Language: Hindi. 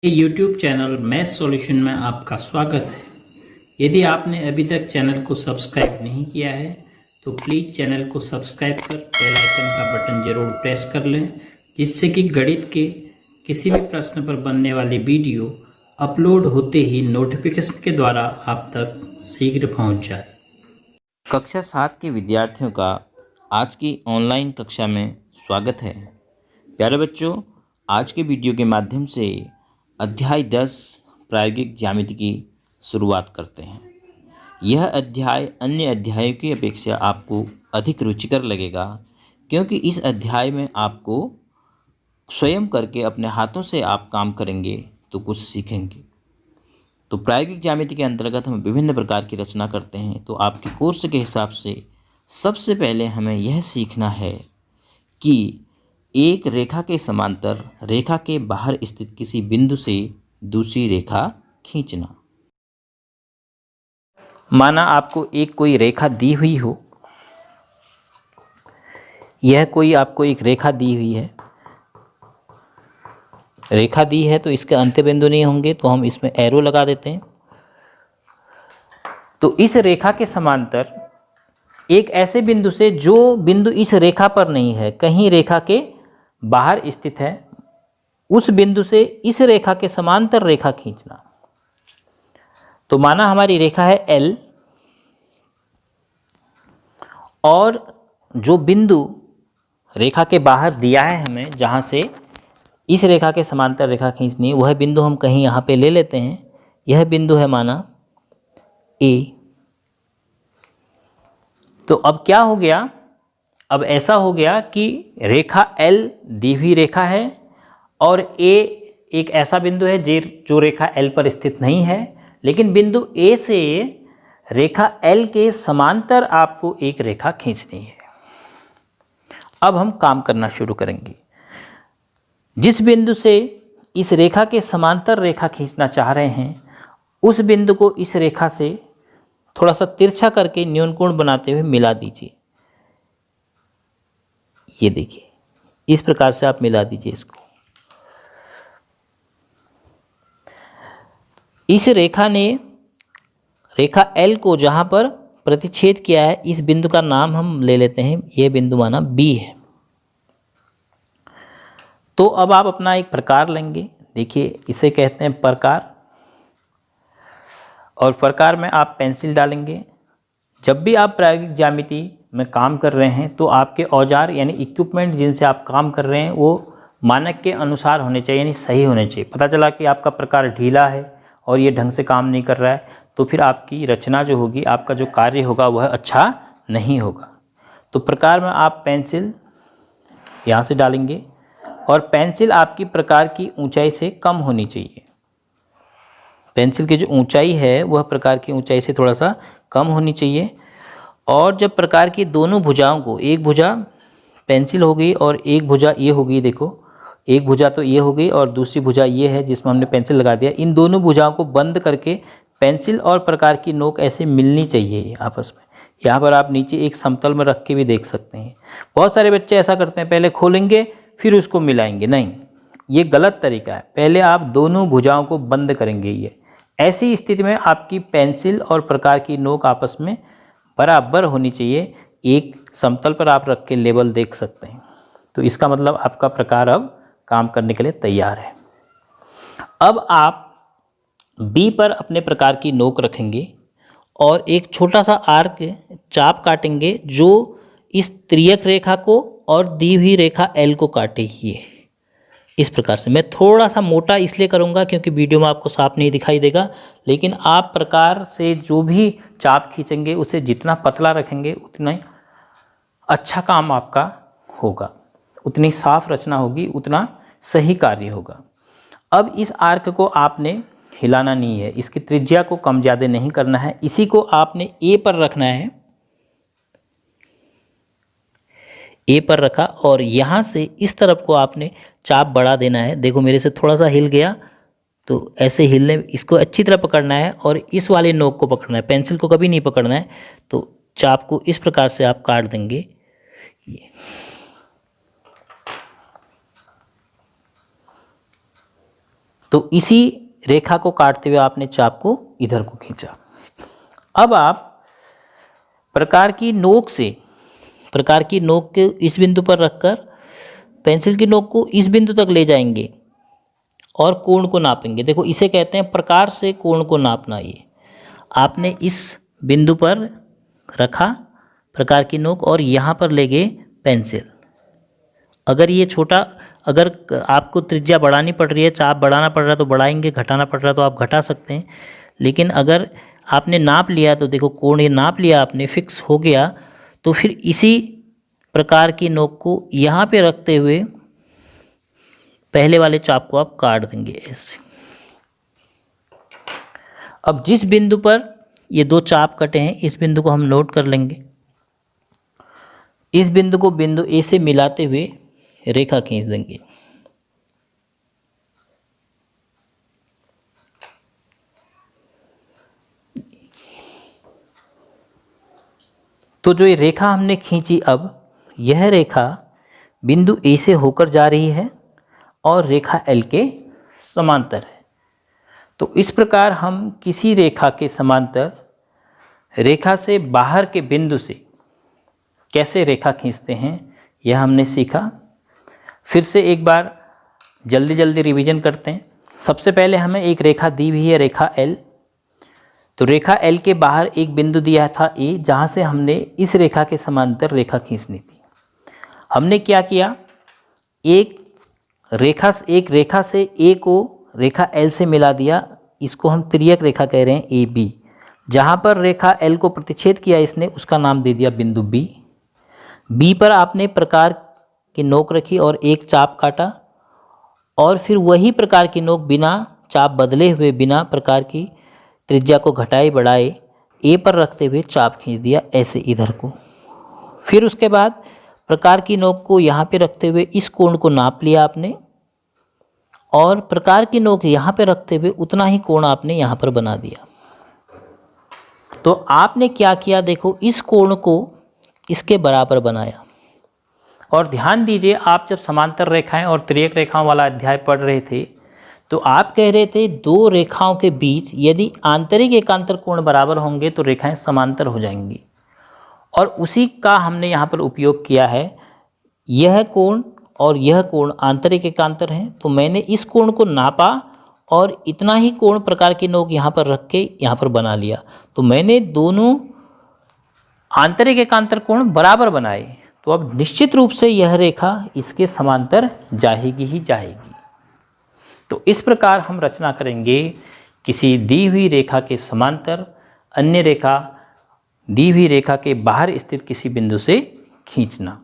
YouTube चैनल मैथ सॉल्यूशन में आपका स्वागत है। यदि आपने अभी तक चैनल को सब्सक्राइब नहीं किया है तो प्लीज़ चैनल को सब्सक्राइब कर बेल आइकन का बटन ज़रूर प्रेस कर लें, जिससे कि गणित के किसी भी प्रश्न पर बनने वाली वीडियो अपलोड होते ही नोटिफिकेशन के द्वारा आप तक शीघ्र पहुंच जाए। कक्षा 7 के विद्यार्थियों का आज की ऑनलाइन कक्षा में स्वागत है। प्यारे बच्चों, आज के वीडियो के माध्यम से अध्याय 10 प्रायोगिक ज्यामिति की शुरुआत करते हैं। यह अध्याय अन्य अध्यायों की अपेक्षा आपको अधिक रुचिकर लगेगा, क्योंकि इस अध्याय में आपको स्वयं करके अपने हाथों से आप काम करेंगे तो कुछ सीखेंगे। तो प्रायोगिक ज्यामिति के अंतर्गत हम विभिन्न प्रकार की रचना करते हैं। तो आपके कोर्स के हिसाब से सबसे पहले हमें यह सीखना है कि एक रेखा के समांतर रेखा के बाहर स्थित किसी बिंदु से दूसरी रेखा खींचना। माना आपको कोई रेखा दी हुई हो, यह कोई आपको एक रेखा दी हुई है, रेखा दी है तो इसके अंत्य बिंदु नहीं होंगे, तो हम इसमें एरो लगा देते हैं। तो इस रेखा के समांतर एक ऐसे बिंदु से जो बिंदु इस रेखा पर नहीं है, कहीं रेखा के बाहर स्थित है, उस बिंदु से इस रेखा के समांतर रेखा खींचना। तो माना हमारी रेखा है L, और जो बिंदु रेखा के बाहर दिया है हमें, जहाँ से इस रेखा के समांतर रेखा खींचनी है, वह बिंदु हम कहीं यहाँ पे ले लेते हैं। यह बिंदु है माना A। तो अब क्या हो गया, अब ऐसा हो गया कि रेखा L दी हुई रेखा है और A एक ऐसा बिंदु है जो रेखा L पर स्थित नहीं है, लेकिन बिंदु A से रेखा L के समांतर आपको एक रेखा खींचनी है। अब हम काम करना शुरू करेंगे। जिस बिंदु से इस रेखा के समांतर रेखा खींचना चाह रहे हैं, उस बिंदु को इस रेखा से थोड़ा सा तिरछा करके न्यून कोण बनाते हुए मिला दीजिए। ये देखिए, इस प्रकार से आप मिला दीजिए इसको। इस रेखा ने रेखा L को जहां पर प्रतिच्छेद किया है, इस बिंदु का नाम हम ले लेते हैं, यह बिंदु माना B है। तो अब आप अपना एक प्रकार लेंगे। देखिए, इसे कहते हैं प्रकार, और प्रकार में आप पेंसिल डालेंगे। जब भी आप प्रायोगिक ज्यामिति में काम कर रहे हैं तो आपके औजार यानी इक्विपमेंट जिनसे आप काम कर रहे हैं वो मानक के अनुसार होने चाहिए, यानी सही होने चाहिए। पता चला कि आपका प्रकार ढीला है और ये ढंग से काम नहीं कर रहा है, तो फिर आपकी रचना जो होगी, आपका जो कार्य होगा वह अच्छा नहीं होगा। तो प्रकार में आप पेंसिल यहाँ से डालेंगे, और पेंसिल आपकी प्रकार की ऊंचाई से कम होनी चाहिए। पेंसिल की जो ऊंचाई है वह प्रकार की ऊंचाई से थोड़ा सा कम होनी चाहिए। और जब प्रकार की दोनों भुजाओं को, एक भुजा पेंसिल हो गई और एक भुजा ये हो गई, देखो एक भुजा तो ये हो गई और दूसरी भुजा ये है जिसमें हमने पेंसिल लगा दिया, इन दोनों भुजाओं को बंद करके पेंसिल और प्रकार की नोक ऐसे मिलनी चाहिए आपस में। यहाँ पर आप नीचे एक समतल में रख के भी देख सकते हैं। बहुत सारे बच्चे ऐसा करते हैं, पहले खोलेंगे फिर उसको मिलाएंगे। नहीं, ये गलत तरीका है। पहले आप दोनों भुजाओं को बंद करेंगे। ये ऐसी स्थिति में आपकी पेंसिल और प्रकार की नोक आपस में बराबर होनी चाहिए। एक समतल पर आप रख के लेवल देख सकते हैं। तो इसका मतलब आपका प्रकार अब काम करने के लिए तैयार है। अब आप B पर अपने प्रकार की नोक रखेंगे और एक छोटा सा आर्क चाप काटेंगे जो इस त्रियक रेखा को और दी हुई रेखा L को काटे। ये इस प्रकार से। मैं थोड़ा सा मोटा इसलिए करूँगा क्योंकि वीडियो में आपको साफ नहीं दिखाई देगा, लेकिन आप प्रकार से जो भी चाप खींचेंगे उसे जितना पतला रखेंगे उतना अच्छा काम आपका होगा, उतनी साफ रचना होगी, उतना सही कार्य होगा। अब इस आर्क को आपने हिलाना नहीं है, इसकी त्रिज्या को कम ज़्यादा नहीं करना है। इसी को आपने A पर रखना है, A पर रखा और यहाँ से इस तरफ को आपने चाप बढ़ा देना है। देखो मेरे से थोड़ा सा हिल गया, तो ऐसे हिलने, इसको अच्छी तरह पकड़ना है और इस वाले नोक को पकड़ना है, पेंसिल को कभी नहीं पकड़ना है। तो चाप को इस प्रकार से आप काट देंगे। ये तो इसी रेखा को काटते हुए आपने चाप को इधर को खींचा। अब आप प्रकार की नोक के इस बिंदु पर रखकर पेंसिल की नोक को इस बिंदु तक ले जाएंगे और कोण को नापेंगे। देखो इसे कहते हैं प्रकार से कोण को नापना। ये आपने इस बिंदु पर रखा प्रकार की नोक और यहाँ पर ले गए पेंसिल। अगर ये छोटा, अगर आपको त्रिज्या बढ़ानी पड़ रही है, चाप बढ़ाना पड़ रहा है तो बढ़ाएंगे, घटाना पड़ रहा है तो आप घटा सकते हैं। लेकिन अगर आपने नाप लिया तो देखो कोण ये नाप लिया आपने, फिक्स हो गया, तो फिर इसी प्रकार की नोक को यहाँ पे रखते हुए पहले वाले चाप को आप काट देंगे ऐसे। अब जिस बिंदु पर ये दो चाप कटे हैं इस बिंदु को हम नोट कर लेंगे। इस बिंदु को बिंदु ए से मिलाते हुए रेखा खींच देंगे। तो जो ये रेखा हमने खींची, अब यह रेखा बिंदु ए से होकर जा रही है और रेखा एल के समांतर है। तो इस प्रकार हम किसी रेखा के समांतर रेखा से बाहर के बिंदु से कैसे रेखा खींचते हैं यह हमने सीखा। फिर से एक बार जल्दी जल्दी रिवीजन करते हैं। सबसे पहले हमें एक रेखा दी हुई है, रेखा एल। तो रेखा एल के बाहर एक बिंदु दिया था ए, जहाँ से हमने इस रेखा के समांतर रेखा खींचनी थी। हमने क्या किया, एक रेखा से ए को रेखा एल से मिला दिया। इसको हम तिर्यक रेखा कह रहे हैं, ए बी। जहाँ पर रेखा एल को प्रतिच्छेद किया इसने, उसका नाम दे दिया बिंदु बी। बी पर आपने प्रकार की नोक रखी और एक चाप काटा, और फिर वही प्रकार की नोक बिना चाप बदले हुए, बिना प्रकार की त्रिज्या को घटाए बढ़ाए ए पर रखते हुए चाप खींच दिया ऐसे इधर को। फिर उसके बाद प्रकार की नोक को यहाँ पे रखते हुए इस कोण को नाप लिया आपने, और प्रकार की नोक यहाँ पे रखते हुए उतना ही कोण आपने यहाँ पर बना दिया। तो आपने क्या किया, देखो इस कोण को इसके बराबर बनाया। और ध्यान दीजिए, आप जब समांतर रेखाएं और तिर्यक रेखाओं वाला अध्याय पढ़ रहे थे तो आप कह रहे थे दो रेखाओं के बीच यदि आंतरिक एकांतर कोण बराबर होंगे तो रेखाएं समांतर हो जाएंगी, और उसी का हमने यहाँ पर उपयोग किया है। यह कोण और यह कोण आंतरिक एकांतर हैं, तो मैंने इस कोण को नापा और इतना ही कोण प्रकार की नोक यहाँ पर रख के यहाँ पर बना लिया। तो मैंने दोनों आंतरिक एकांतर कोण बराबर बनाए, तो अब निश्चित रूप से यह रेखा इसके समांतर जाएगी ही जाएगी। तो इस प्रकार हम रचना करेंगे किसी दी हुई रेखा के समांतर अन्य रेखा दी हुई रेखा के बाहर स्थित किसी बिंदु से खींचना।